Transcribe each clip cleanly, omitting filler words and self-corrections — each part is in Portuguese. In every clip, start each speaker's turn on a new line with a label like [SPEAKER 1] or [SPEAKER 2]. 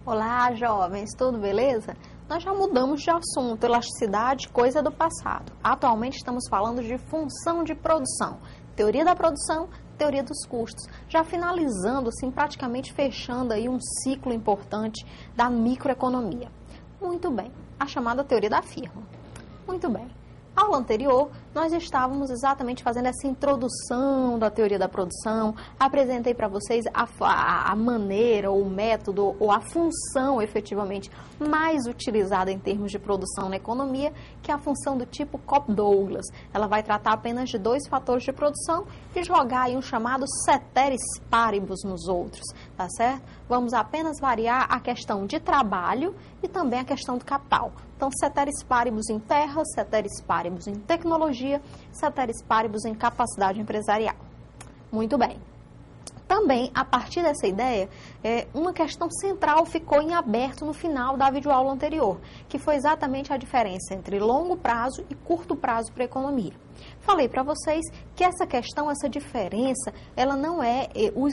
[SPEAKER 1] Olá, jovens, tudo beleza? Nós já mudamos de assunto, elasticidade, coisa do passado. Atualmente estamos falando de função de produção, teoria da produção, teoria dos custos, já finalizando, assim, praticamente fechando aí um ciclo importante da microeconomia. Muito bem, a chamada teoria da firma. Muito bem. Aula anterior, nós estávamos exatamente fazendo essa introdução da teoria da produção, apresentei para vocês a maneira, ou o método, ou a função efetivamente mais utilizada em termos de produção na economia, que é a função do tipo Cobb-Douglas. Ela vai tratar apenas de dois fatores de produção e jogar aí um chamado ceteris paribus nos outros, tá certo? Vamos apenas variar a questão de trabalho e também a questão do capital. Então, ceteris paribus em terra, ceteris paribus em tecnologia, ceteris paribus em capacidade empresarial. Muito bem. Também, a partir dessa ideia, uma questão central ficou em aberto no final da videoaula anterior, que foi exatamente a diferença entre longo prazo e curto prazo para a economia. Falei para vocês que essa questão, essa diferença, ela não é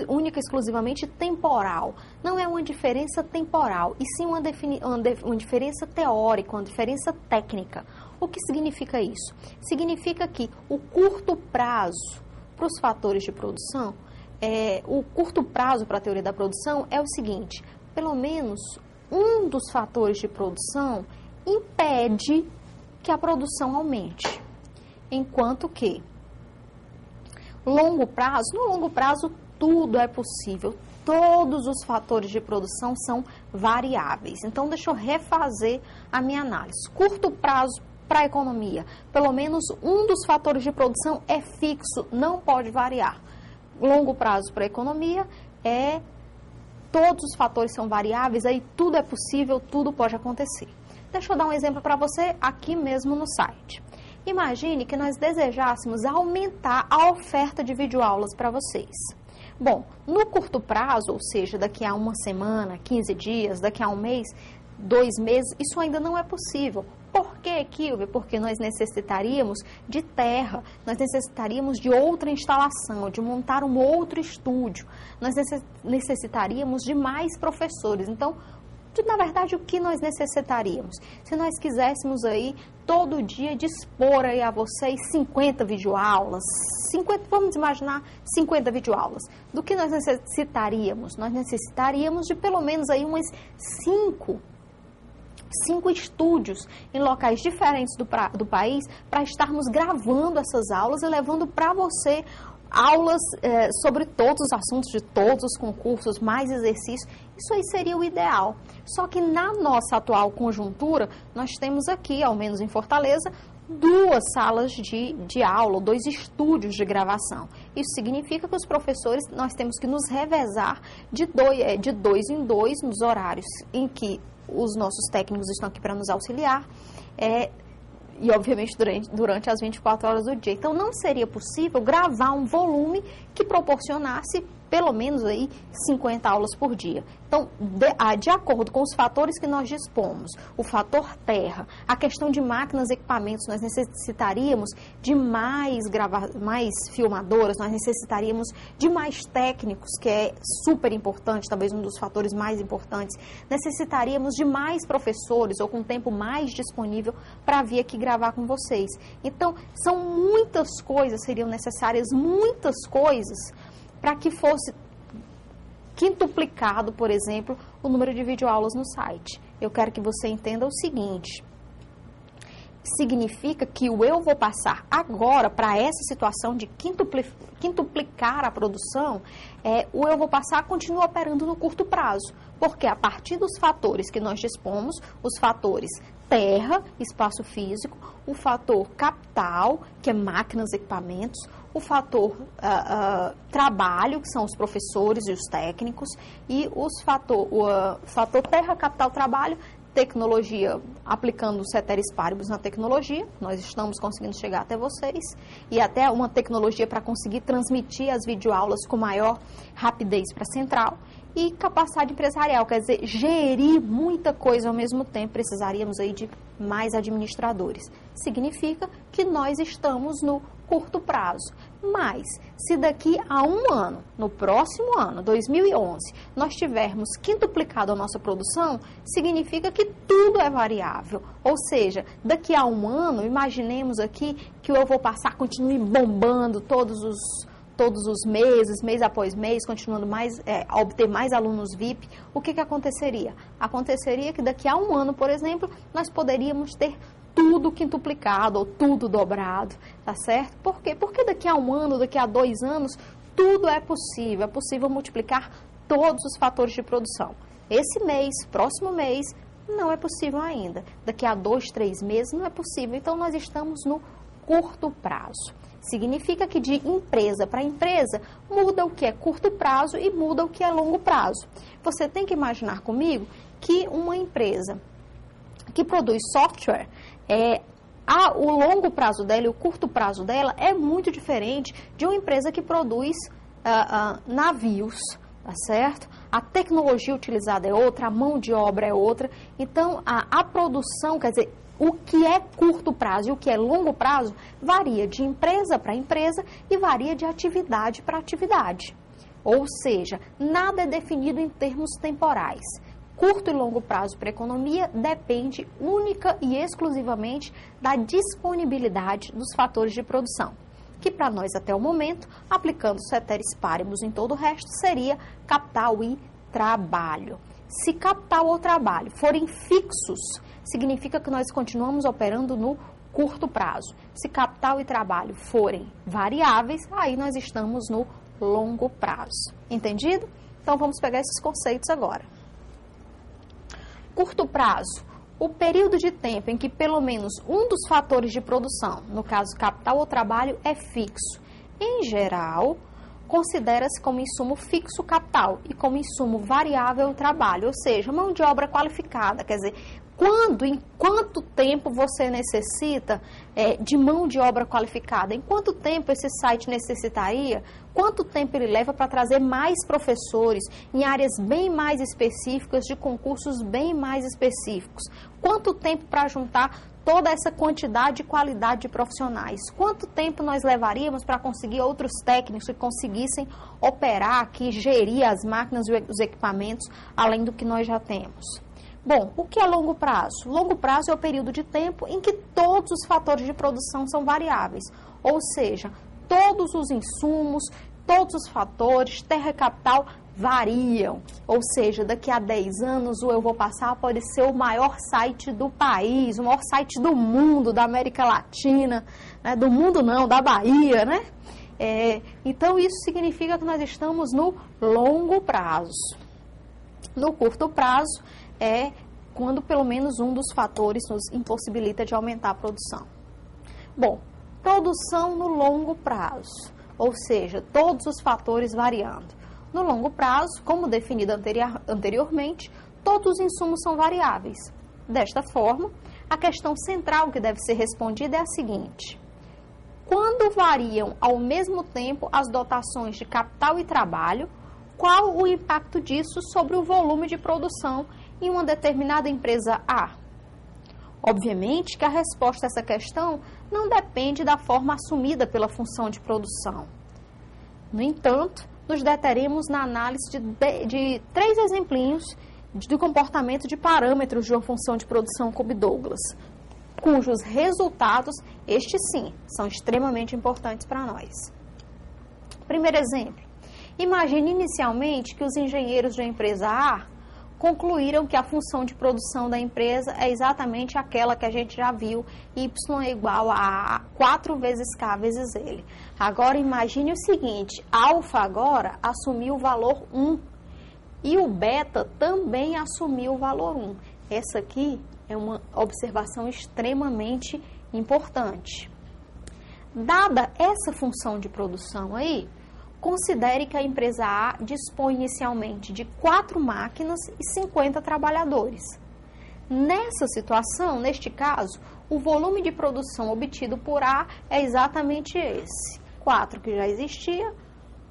[SPEAKER 1] única e exclusivamente temporal, não é uma diferença temporal, e sim uma diferença teórica, uma diferença técnica. O que significa isso? Significa que o curto prazo para os fatores de produção, o curto prazo para a teoria da produção é o seguinte: pelo menos um dos fatores de produção impede que a produção aumente. Enquanto que no longo prazo tudo é possível, todos os fatores de produção são variáveis. Então, deixa eu refazer a minha análise. Curto prazo para a economia, pelo menos um dos fatores de produção é fixo, não pode variar. Longo prazo para a economia todos os fatores são variáveis, aí tudo é possível, tudo pode acontecer. Deixa eu dar um exemplo para você aqui mesmo no site. Imagine que nós desejássemos aumentar a oferta de videoaulas para vocês. Bom, no curto prazo, ou seja, daqui a uma semana, 15 dias, daqui a um mês, 2 meses, isso ainda não é possível. Por que, Kilvia? Porque nós necessitaríamos de terra, nós necessitaríamos de outra instalação, de montar um outro estúdio, nós necessitaríamos de mais professores. Então, na verdade, o que nós necessitaríamos? Se nós quiséssemos aí, todo dia, dispor aí a vocês 50 videoaulas, vamos imaginar 50 videoaulas. Do que nós necessitaríamos? Nós necessitaríamos de pelo menos aí umas 5 estúdios em locais diferentes do país para estarmos gravando essas aulas e levando para você aulas sobre todos os assuntos de todos os concursos, mais exercícios. Isso aí seria o ideal. Só que na nossa atual conjuntura, nós temos aqui, ao menos em Fortaleza, 2 salas de aula, 2 estúdios de gravação. Isso significa que os professores, nós temos que nos revezar de dois em dois nos horários em que os nossos técnicos estão aqui para nos auxiliar, e obviamente durante as 24 horas do dia. Então, não seria possível gravar um volume que proporcionasse pelo menos aí 50 aulas por dia. Então, de acordo com os fatores que nós dispomos, o fator terra, a questão de máquinas e equipamentos, nós necessitaríamos de mais filmadoras, nós necessitaríamos de mais técnicos, que é super importante, talvez um dos fatores mais importantes, necessitaríamos de mais professores ou com tempo mais disponível para vir aqui gravar com vocês. Então, são muitas coisas, seriam necessárias muitas coisas para que fosse quintuplicado, por exemplo, o número de videoaulas no site. Eu quero que você entenda o seguinte: significa que eu vou passar agora para essa situação de quintuplicar a produção, o eu vou passar continua operando no curto prazo, porque a partir dos fatores que nós dispomos, os fatores terra, espaço físico, o fator capital, que é máquinas e equipamentos, o fator trabalho, que são os professores e os técnicos, e o fator terra, capital, trabalho, tecnologia, aplicando o ceteris paribus na tecnologia, nós estamos conseguindo chegar até vocês, e até uma tecnologia para conseguir transmitir as videoaulas com maior rapidez para a central, e capacidade empresarial, quer dizer, gerir muita coisa ao mesmo tempo, precisaríamos aí de mais administradores. Significa que nós estamos no curto prazo. Mas, se daqui a um ano, no próximo ano, 2011, nós tivermos quintuplicado a nossa produção, significa que tudo é variável. Ou seja, daqui a um ano, imaginemos aqui que o Eu Vou Passar continue bombando todos os meses, mês após mês, continuando a obter mais alunos VIP. O que aconteceria? Aconteceria que daqui a um ano, por exemplo, nós poderíamos ter tudo quintuplicado ou tudo dobrado, tá certo? Por quê? Porque daqui a um ano, daqui a 2 anos, tudo é possível multiplicar todos os fatores de produção. Esse mês, próximo mês, não é possível ainda. Daqui a 2, 3 meses não é possível, então nós estamos no curto prazo. Significa que de empresa para empresa muda o que é curto prazo e muda o que é longo prazo. Você tem que imaginar comigo que uma empresa que produz software, o longo prazo dela e o curto prazo dela é muito diferente de uma empresa que produz navios, tá certo? A tecnologia utilizada é outra, a mão de obra é outra. Então, a produção, quer dizer, o que é curto prazo e o que é longo prazo varia de empresa para empresa e varia de atividade para atividade. Ou seja, nada é definido em termos temporais. Curto e longo prazo para a economia depende única e exclusivamente da disponibilidade dos fatores de produção, que para nós até o momento, aplicando ceteris paribus em todo o resto, seria capital e trabalho. Se capital ou trabalho forem fixos, significa que nós continuamos operando no curto prazo. Se capital e trabalho forem variáveis, aí nós estamos no longo prazo. Entendido? Então vamos pegar esses conceitos agora. Curto prazo, o período de tempo em que pelo menos um dos fatores de produção, no caso capital ou trabalho, é fixo. Em geral, considera-se como insumo fixo capital e como insumo variável o trabalho, ou seja, mão de obra qualificada, quer dizer, em quanto tempo você necessita de mão de obra qualificada? Em quanto tempo esse site necessitaria? Quanto tempo ele leva para trazer mais professores em áreas bem mais específicas, de concursos bem mais específicos? Quanto tempo para juntar toda essa quantidade e qualidade de profissionais? Quanto tempo nós levaríamos para conseguir outros técnicos que conseguissem operar aqui, gerir as máquinas e os equipamentos, além do que nós já temos? Bom, o que é longo prazo? Longo prazo é o período de tempo em que todos os fatores de produção são variáveis, ou seja, todos os insumos, todos os fatores, terra e capital variam, ou seja, daqui a 10 anos o Eu Vou Passar pode ser o maior site do país, o maior site do mundo, da América Latina, né? Do mundo não, da Bahia, né? Então isso significa que nós estamos no longo prazo. No curto prazo é quando pelo menos um dos fatores nos impossibilita de aumentar a produção. Bom, produção no longo prazo, ou seja, todos os fatores variando. No longo prazo, como definido anteriormente, todos os insumos são variáveis. Desta forma, a questão central que deve ser respondida é a seguinte: quando variam ao mesmo tempo as dotações de capital e trabalho, qual o impacto disso sobre o volume de produção em uma determinada empresa A? Obviamente que a resposta a essa questão não depende da forma assumida pela função de produção. No entanto, nos deteremos na análise de 3 exemplinhos do comportamento de parâmetros de uma função de produção como Douglas, cujos resultados, estes sim, são extremamente importantes para nós. Primeiro exemplo. Imagine inicialmente que os engenheiros de uma empresa A concluíram que a função de produção da empresa é exatamente aquela que a gente já viu, Y é igual a 4 vezes K vezes L. Agora imagine o seguinte, alfa agora assumiu o valor 1 e o beta também assumiu o valor 1. Essa aqui é uma observação extremamente importante. Dada essa função de produção aí, considere que a empresa A dispõe inicialmente de 4 máquinas e 50 trabalhadores. Nessa situação, neste caso, o volume de produção obtido por A é exatamente esse. 4 que já existia,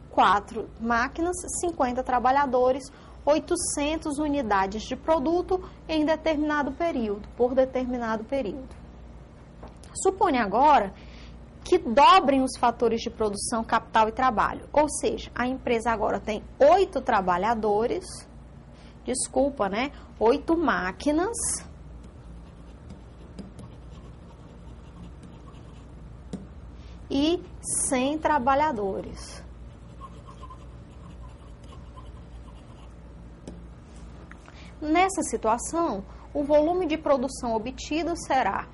[SPEAKER 1] 4 máquinas, 50 trabalhadores, 800 unidades de produto em determinado período, por determinado período. Suponha agora que dobrem os fatores de produção, capital e trabalho. Ou seja, a empresa agora tem 8 trabalhadores, 8 máquinas e 100 trabalhadores. Nessa situação, o volume de produção obtido será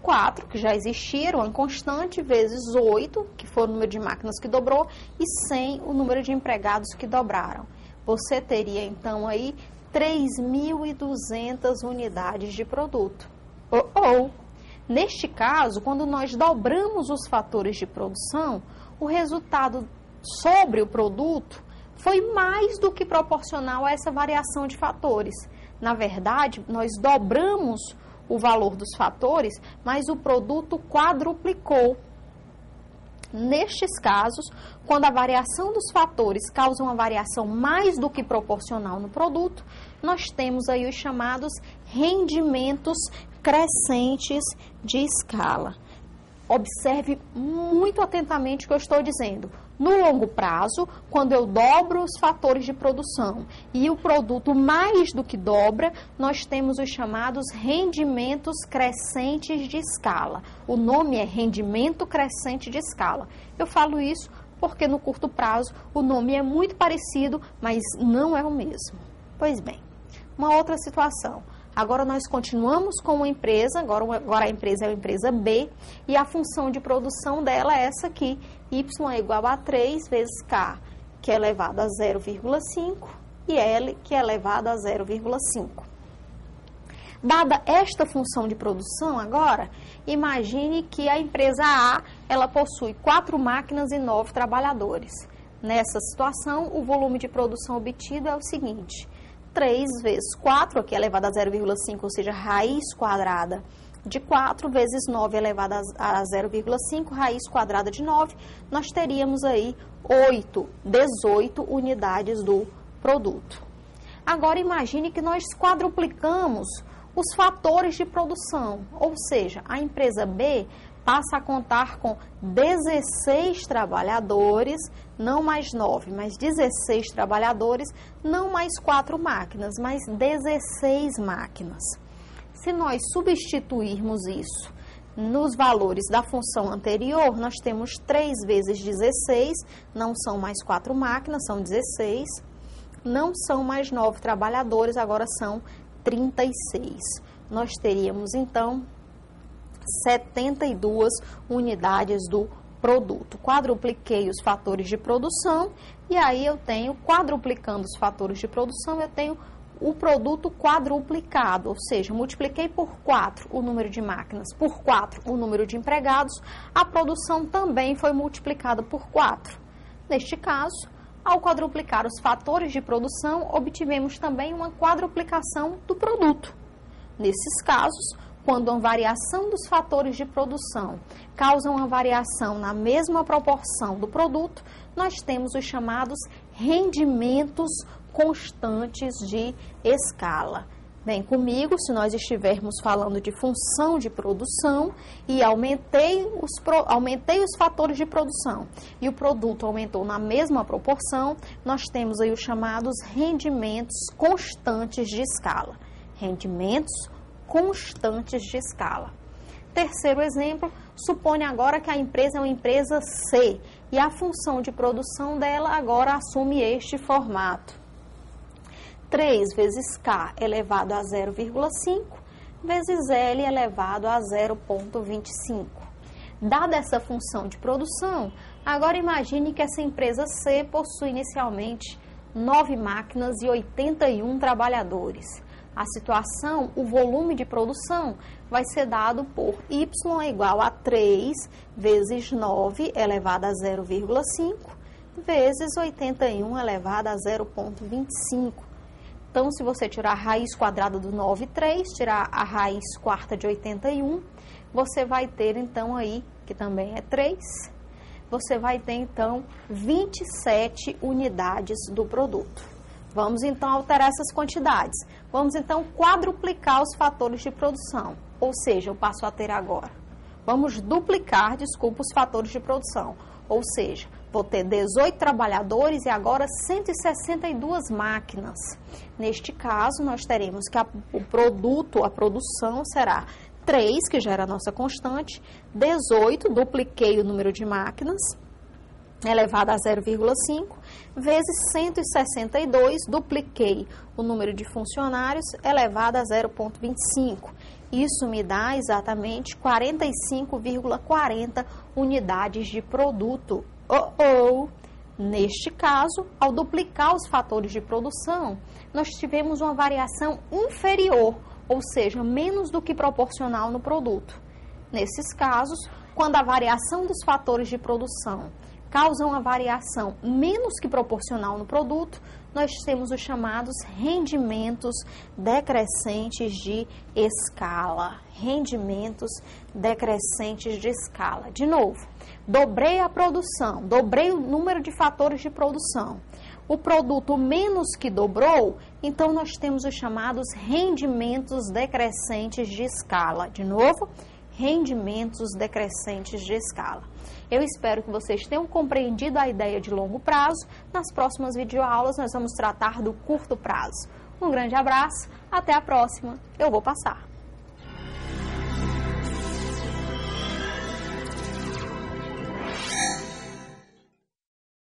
[SPEAKER 1] 4, que já existiram, uma constante, vezes 8, que foi o número de máquinas que dobrou, e 100, o número de empregados que dobraram. Você teria, então, aí 3.200 unidades de produto. Neste caso, quando nós dobramos os fatores de produção, o resultado sobre o produto foi mais do que proporcional a essa variação de fatores. Na verdade, nós dobramos o valor dos fatores, mas o produto quadruplicou. Nestes casos, quando a variação dos fatores causa uma variação mais do que proporcional no produto, nós temos aí os chamados rendimentos crescentes de escala. Observe muito atentamente o que eu estou dizendo. No longo prazo, quando eu dobro os fatores de produção e o produto mais do que dobra, nós temos os chamados rendimentos crescentes de escala. O nome é rendimento crescente de escala. Eu falo isso porque no curto prazo o nome é muito parecido, mas não é o mesmo. Pois bem, uma outra situação. Agora nós continuamos com uma empresa, agora a empresa é a empresa B, e a função de produção dela é essa aqui, Y é igual a 3 vezes K, que é elevado a 0,5, e L, que é elevado a 0,5. Dada esta função de produção agora, imagine que a empresa A, ela possui 4 máquinas e 9 trabalhadores. Nessa situação, o volume de produção obtido é o seguinte: 3 vezes 4, aqui é elevado a 0,5, ou seja, raiz quadrada de 4, vezes 9 elevado a 0,5, raiz quadrada de 9, nós teríamos aí 18 unidades do produto. Agora, imagine que nós quadruplicamos os fatores de produção, ou seja, a empresa B passa a contar com 16 trabalhadores, não mais 9, mas 16 trabalhadores, não mais 4 máquinas, mas 16 máquinas. Se nós substituirmos isso nos valores da função anterior, nós temos 3 vezes 16, não são mais 4 máquinas, são 16, não são mais 9 trabalhadores, agora são 36. Nós teríamos, então, 72 unidades do produto. Quadrupliquei os fatores de produção e aí eu tenho, quadruplicando os fatores de produção, eu tenho o produto quadruplicado, ou seja, multipliquei por 4 o número de máquinas, por 4 o número de empregados, a produção também foi multiplicada por 4. Neste caso, ao quadruplicar os fatores de produção, obtivemos também uma quadruplicação do produto. Nesses casos, quando a variação dos fatores de produção causa uma variação na mesma proporção do produto, nós temos os chamados rendimentos constantes de escala. Vem comigo, se nós estivermos falando de função de produção e aumentei os fatores de produção e o produto aumentou na mesma proporção, nós temos aí os chamados rendimentos constantes de escala. Rendimentos constantes de escala. Terceiro exemplo, suponha agora que a empresa é uma empresa C e a função de produção dela agora assume este formato. 3 vezes K elevado a 0,5 vezes L elevado a 0,25. Dada essa função de produção, agora imagine que essa empresa C possui inicialmente 9 máquinas e 81 trabalhadores. A situação, o volume de produção vai ser dado por Y é igual a 3 vezes 9 elevado a 0,5 vezes 81 elevado a 0,25. Então, se você tirar a raiz quadrada do 9, 3, tirar a raiz quarta de 81, você vai ter, então, aí, que também é 3, você vai ter, então, 27 unidades do produto. Vamos, então, alterar essas quantidades. Vamos, então, quadruplicar os fatores de produção. Ou seja, eu passo a ter agora Vamos duplicar, desculpa, os fatores de produção. Ou seja, vou ter 18 trabalhadores e agora 162 máquinas. Neste caso, nós teremos que o produto, a produção será 3, que já era a nossa constante, 18, dupliquei o número de máquinas, elevado a 0,5, vezes 162, dupliquei o número de funcionários, elevado a 0,25. Isso me dá exatamente 45,40 unidades de produto. Neste caso, ao duplicar os fatores de produção, nós tivemos uma variação inferior, ou seja, menos do que proporcional no produto. Nesses casos, quando a variação dos fatores de produção causa uma variação menos que proporcional no produto, nós temos os chamados rendimentos decrescentes de escala. Rendimentos decrescentes de escala. De novo, dobrei a produção, dobrei o número de fatores de produção. O produto menos que dobrou, então nós temos os chamados rendimentos decrescentes de escala. De novo, rendimentos decrescentes de escala. Eu espero que vocês tenham compreendido a ideia de longo prazo. Nas próximas videoaulas nós vamos tratar do curto prazo. Um grande abraço, até a próxima. Eu vou passar.